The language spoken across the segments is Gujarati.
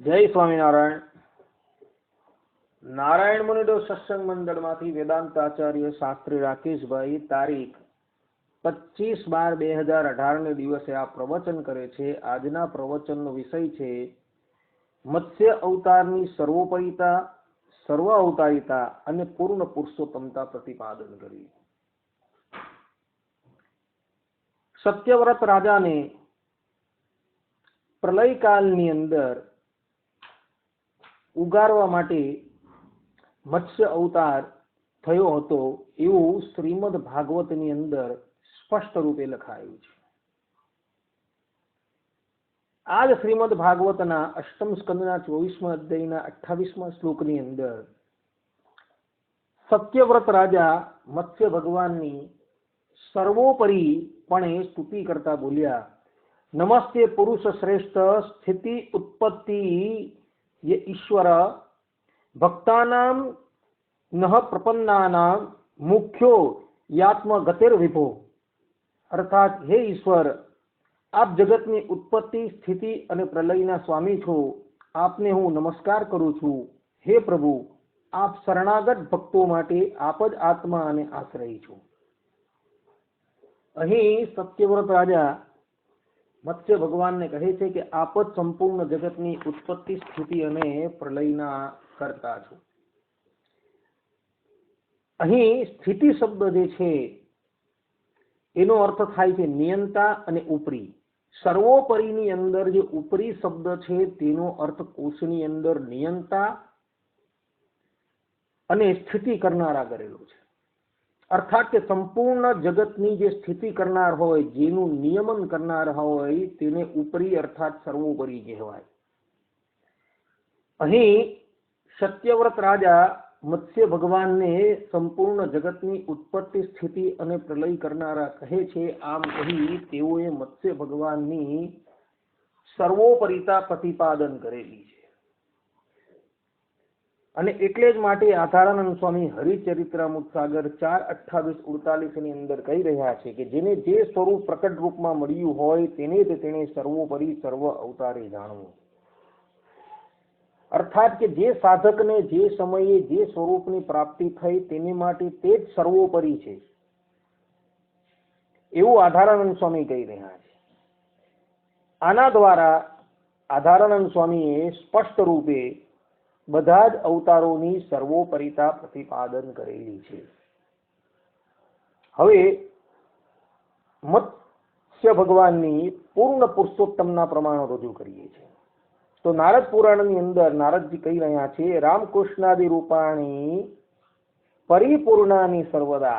जय स्वामीनारायण। नारायण मुनिदेव सत्संग मंडल मांथी वेदांत आचार्य शास्त्री राकेश भाई तारीख 25/12/2018 ने दिवसे आ प्रवचन करे छे। आजना प्रवचन नो विषय छे मत्स्य अवतारनी सर्वोपरिता, सर्व अवतारिता अने पूर्ण पुरुषोत्तमता प्रतिपादन करी। सत्यव्रत राजा ने प्रलय कालनी अंदर उगारवा माटे मत्स्य अवतार थयो हतो एवुं श्रीमद भागवतनी अंदर स्पष्ट रूपे लखायुं छे। आज श्रीमद भागवतना अष्टम स्कंदना 24मा अध्यायना 28मा श्लोकनी अंदर सत्यव्रत राजा मत्स्य भगवाननी सर्वोपरिपणे स्तुति करता बोल्या, नमस्ते पुरुष श्रेष्ठ स्थिति उत्पत्ति ये ईश्वर भक्तानां नः प्रपन्नानां मुख्यो यात्म गतिर विभो। अर्थात हे ईश्वर, आप जगतनी उत्पत्ति स्थिति अने प्रलयना स्वामी छो, आपने हूँ नमस्कार करूँ छूं। हे प्रभु, आप शरणागत भक्तों माटे आप ज आत्मा अने आश्रय छो। अहीं सत्यव्रत राजा मत्स्य भगवान ने कहे छे कि आप ज संपूर्ण जगतनी उत्पत्ति स्थिति अने प्रलयना करता छो। अहीं स्थिति शब्द जे छे एनो अर्थ थाय छे नियंता अने उपरी। सर्वोपरीनी अंदर जे उपरी शब्द छे तेनो अर्थ कोशनी अंदर नियंता अने स्थिति करनारा करेलो छे। अर्थात के संपूर्ण जगतनी जे स्थिति करनार होय, जेनु नियमन करनार होय तेने उपरी अर्थात सर्वोपरी कहेवाय। अहीं सत्यव्रत राजा मत्स्य भगवान ने संपूर्ण जगतनी उत्पत्ति स्थिति अने प्रलय करनारा कहे छे। आम कही तेओए मत्स्य भगवाननी सर्वोपरिता प्रतिपादन करेली छे। અને એટલે જ માટે આધારાનંદ સ્વામી હરિચરિત્રામૃત સાગર 4:28-48 ની અંદર કહી રહ્યા છે કે જેને જે સ્વરૂપ પ્રકટ રૂપમાં મળ્યું હોય તેને જ તેને સર્વોપરી સર્વ અવતારે જાણવું। અર્થાત કે જે સાધકને જે સમયે જે સ્વરૂપની પ્રાપ્તિ થઈ તેને માટે તે જ સર્વોપરી છે એવું આધારાનંદ સ્વામી કહી રહ્યા છે। આના દ્વારા આધારાનંદ સ્વામીએ સ્પષ્ટ રૂપે બધા જ અવતારોની સર્વોપરિતા પ્રતિપાદન કરેલી છે। હવે મત્સ્ય ભગવાનની પૂર્ણ પુરુષોત્તમના પ્રમાણો રજૂ કરીએ છીએ। તો નારદ પુરાણની અંદર નારદજી કહી રહ્યા છે, રામકૃષ્ણાદિ રૂપાણી પરિપૂર્ણાની સર્વદા।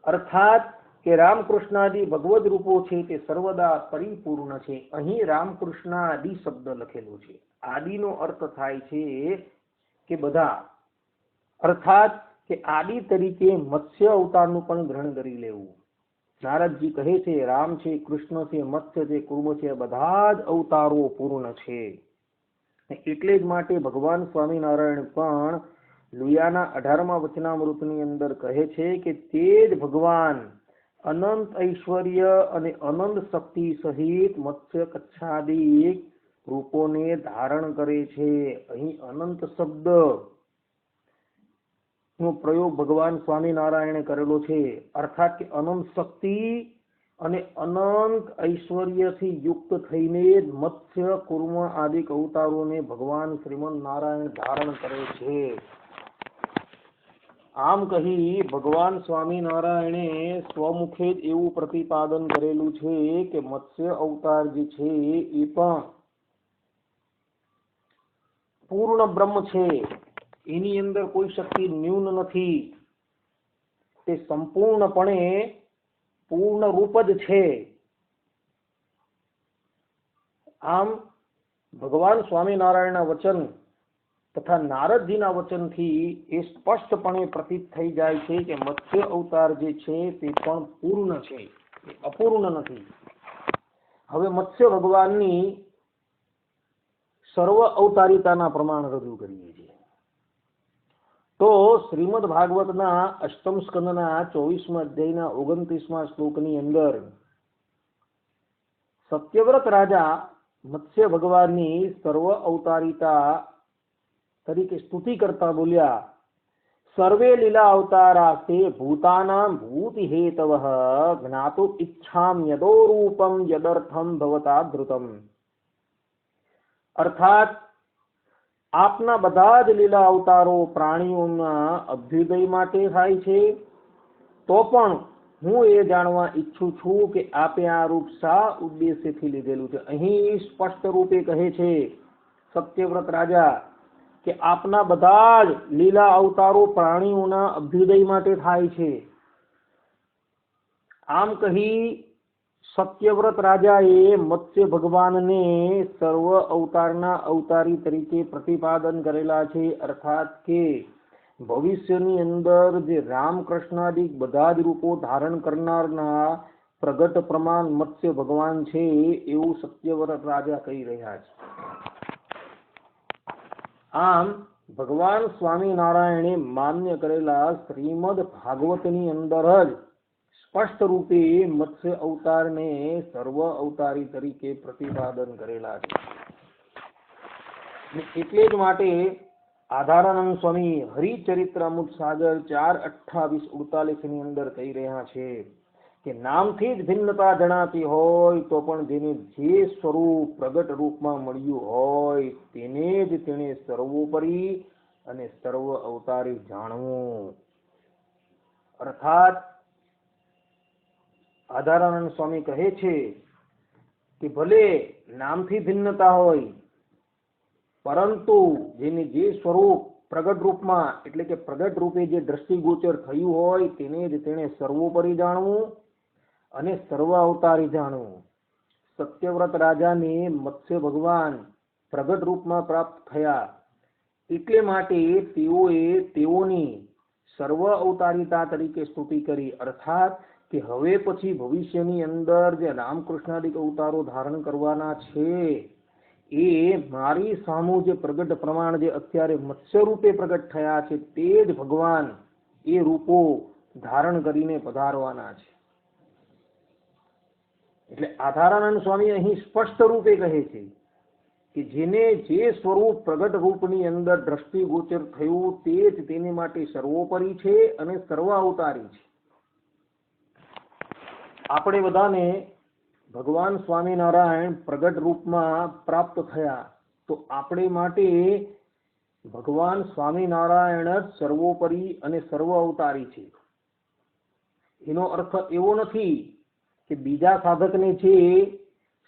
અર્થાત કે રામકૃષ્ણાદિ ભગવદ રૂપો છે તે સર્વદા પરિપૂર્ણ છે। અહીં રામકૃષ્ણાદિ શબ્દ લખેલો છે। आदि अर्थ थाय छे के बधा, अर्थात के आदि तरीके मत्स्य अवतार नु पण ग्रहण करी लेवुं। नारद जी कहे छे राम छे, कृष्ण छे, मत्स्य छे, कूर्म छे, बधा ज अवतारो पूर्ण छे। एटले ज माटे भगवान स्वामीनारायण पण लुयाना 18मा वचनामृतनी अंदर कहे छे के तेज भगवान अनंत ऐश्वर्य अने अनंत शक्ति सहित मत्स्य कच्छादि रूपोने धारण करे छे। अहीं अनंत शब्द नो प्रयोग भगवान स्वामीनारायणे करेलो छे। अर्थात के अनंत शक्ति अने अनंत ऐश्वर्य थी युक्त थईने मत्स्य कूर्म आदि अवतारोने भगवान श्रीमन नारायण धारण करे छे। आम कही भगवान स्वामीनारायणे स्वमुखे ज एवुं प्रतिपादन करेलुं छे के मत्स्य अवतार जे छे ए पण पूर्ण ब्रह्म छे, एनी अंदर कोई शक्ति न्यून नथी, ते संपूर्णपणे पूर्ण रूप ज छे। आम भगवान स्वामीनारायणना वचन तथा नारदजीना वचन थी ए स्पष्टपणे प्रतीत थई जाय छे के मत्स्य अवतार जे छे ते पण पूर्ण छे, अपूर्ण नथी। हवे मत्स्य भगवाननी सर्व अवतारिताना प्रमाण रजू करीए छीए। तो श्रीमद भागवतना अष्टम स्कंदना 24मा अध्यायना 29मा श्लोकनी अंदर सत्यव्रत राजा મત્સ્ય ભગવાનની સર્વ અવતારિતા તરીકે સ્તુતિ કરતા બોલ્યા, સર્વે લીલા અવતારાસ્તે ભૂતાનામ ભૂતિ હેતવઃ જ્ઞાતુમ ઈચ્છામ યદો રૂપમ યદર્થમ ભવતા ધૃતમ. અર્થાત આપના બધા જ લીલા અવતારો પ્રાણીઓના અભ્યુદય માટે થાય છે, તો પણ હું એ જાણવા ઈચ્છું છું કે આપે આ રૂપ શા ઉદ્દેશ્યથી લીધેલું છે. અહીં સ્પષ્ટ રૂપે કહે છે સત્યવ્રત રાજા કે આપના બધા જ લીલા અવતારો પ્રાણીઓના અભ્યુદય માટે થાય છે. આમ કહી સત્યવ્રત રાજાએ મત્સ્ય ભગવાનને સર્વ અવતારના અવતારી તરીકે પ્રતિપાદન કરેલા છે. અર્થાત કે ભવિષ્યની અંદર જે રામકૃષ્ણાદિક બધા જ રૂપો ધારણ કરનારના પ્રગટ પ્રમાણ મત્સ્ય ભગવાન છે એવું સત્યવ્રત રાજા કહી રહ્યા છે. આમ ભગવાન સ્વામિનારાયણે માન્ય કરેલા શ્રીમદ ભાગવતની અંદર જ સ્પષ્ટ રૂપે મત્સ્ય અવતારને સર્વ અવતારી તરીકે પ્રતિપાદન કરેલા છે. એટલે જ માટે આધારાનંદ સ્વામી હરિચરિત્રામૃત સાગર 4:28-48 ની અંદર કહી રહ્યા છે કે નામથી જ ભિન્નતા જણાતી હોય તો પણ જેને જે સ્વરૂપ પ્રગટ રૂપમાં મળ્યું હોય તેને જ તેને સર્વોપરી અને સર્વ અવતારી જાણવું. અર્થાત આધારાનંદ સ્વામી કહે છે કે ભલે નામથી ભિન્નતા હોય પરંતુ જેને જે સ્વરૂપ પ્રગટ રૂપમાં એટલે કે પ્રગટ રૂપે જે દ્રષ્ટિગોચર થયું હોય તેને જ તેને સર્વોપરી જાણવું અને સર્વ અવતારી જાણવું. સત્યવ્રત રાજાને મત્સ્ય ભગવાન પ્રગટ રૂપમાં પ્રાપ્ત થયા એટલે માટે તેઓએ તેઓની સર્વ અવતારિતા તરીકે સ્તુતિ કરી. અર્થાત કે હવે પછી ભવિષ્યની અંદર જે રામકૃષ્ણાદિક અવતારો ધારણ કરવાના છે એ મારી સામું જે પ્રગટ પ્રમાણ જે અત્યારે મત્સ્ય રૂપે પ્રગટ થયા છે તે જ ભગવાન એ રૂપો ધારણ કરીને પધારવાના છે. એટલે આધારાનંદ સ્વામી અહીં સ્પષ્ટ રૂપે કહે છે કે જેને જે સ્વરૂપ પ્રગટ રૂપની અંદર દ્રષ્ટિગોચર થયું તે જ તેની માટે સર્વોપરી છે અને સર્વ અવતારી છે. આપણે બધાને ભગવાન સ્વામિનારાયણ પ્રગટ રૂપમાં પ્રાપ્ત થયા તો આપણે માટે ભગવાન સ્વામિનારાયણ જ સર્વોપરી અને સર્વ અવતારી છે. એનો અર્થ એવો નથી કે બીજા સાધકને જે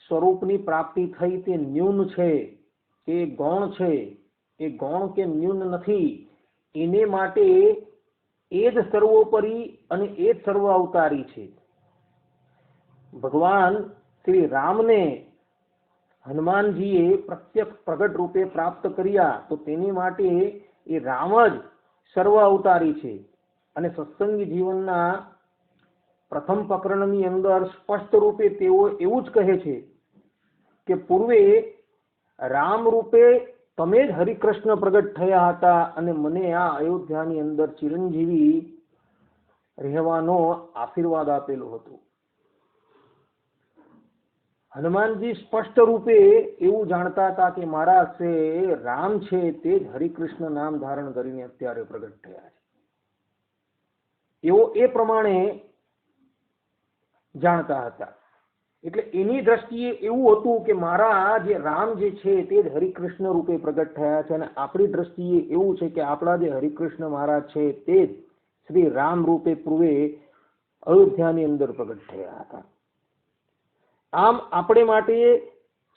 સ્વરૂપની પ્રાપ્તિ થઈ તે ન્યૂન છે, તે ગૌણ છે, એ ગૌણ કે ન્યૂન નથી. એને માટે એ જ સર્વોપરી અને એ જ સર્વ અવતારી છે. ભગવાન શ્રી રામને હનુમાનજીએ પ્રત્યક્ષ પ્રગટ રૂપે પ્રાપ્ત કર્યા તો તેની માટે એ રામ જ સર્વ અવતારી છે. અને સત્સંગી જીવનના પ્રથમ પ્રકરણની અંદર સ્પષ્ટ રૂપે તેઓ એવું જ કહે છે કે પૂર્વે રામ રૂપે તમે જ હરિકૃષ્ણ પ્રગટ થયા હતા અને મને આ અયોધ્યાની અંદર ચિરંજીવી રહેવાનો આશીર્વાદ આપેલો હતો. હનુમાનજી સ્પષ્ટ રૂપે એવું જાણતા હતા કે મારા છે રામ છે તે જ હરિકૃષ્ણ નામ ધારણ કરીને અત્યારે પ્રગટ થયા છે. એવો એ પ્રમાણે જાણતા હતા. એટલે એની દ્રષ્ટિએ એવું હતું કે મારા જે રામ જે છે તે જ હરિકૃષ્ણ રૂપે પ્રગટ થયા છે અને આપણી દ્રષ્ટિએ એવું છે કે આપણા જે હરિકૃષ્ણ મહારાજ છે તે જ શ્રી રામ રૂપે પૂર્વે અયોધ્યાની અંદર પ્રગટ થયા હતા. આમ આપણે માટે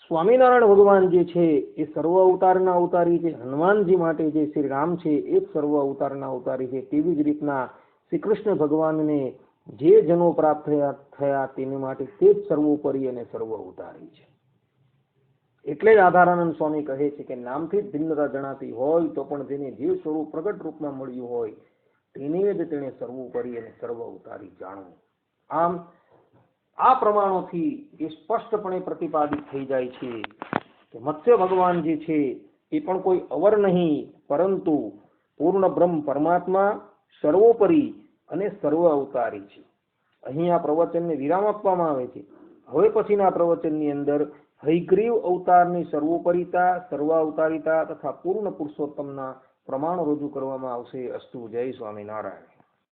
સ્વામિનારાયણ ભગવાન જે છે એ સર્વ અવતારના અવતારી છે. હનુમાનજી માટે જે શ્રી રામ છે એ જ સર્વ અવતારના અવતારી છે. તેવી જ રીતના શ્રી કૃષ્ણ ભગવાનને જે જનો પ્રાપ્ત થયા તેને માટે તે જ સર્વોપરી અને સર્વ અવતારી છે. એટલે જ આધારાનંદ સ્વામી કહે છે કે નામથી જ ભિન્નતા જણાતી હોય તો પણ જેને જે સ્વરૂપ પ્રગટ રૂપમાં મળ્યું હોય તેને જ તેને સર્વોપરી અને સર્વ અવતારી જાણવું. આમ આ પ્રમાણોથી એ સ્પષ્ટપણે પ્રતિપાદિત થઈ જાય છે કે મત્સ્ય ભગવાન જે છે એ પણ કોઈ અવર નહીં પરંતુ પૂર્ણ બ્રહ્મ પરમાત્મા સર્વોપરી અને સર્વ અવતારી છે. અહીં આ પ્રવચનને વિરામ આપવામાં આવે છે. હવે પછીના પ્રવચનની અંદર હયગ્રીવ અવતારની સર્વોપરિતા, સર્વાવતારિતા તથા પૂર્ણ પુરુષોત્તમના પ્રમાણ રજૂ કરવામાં આવશે. અસ્તુ. જય સ્વામિનારાયણ.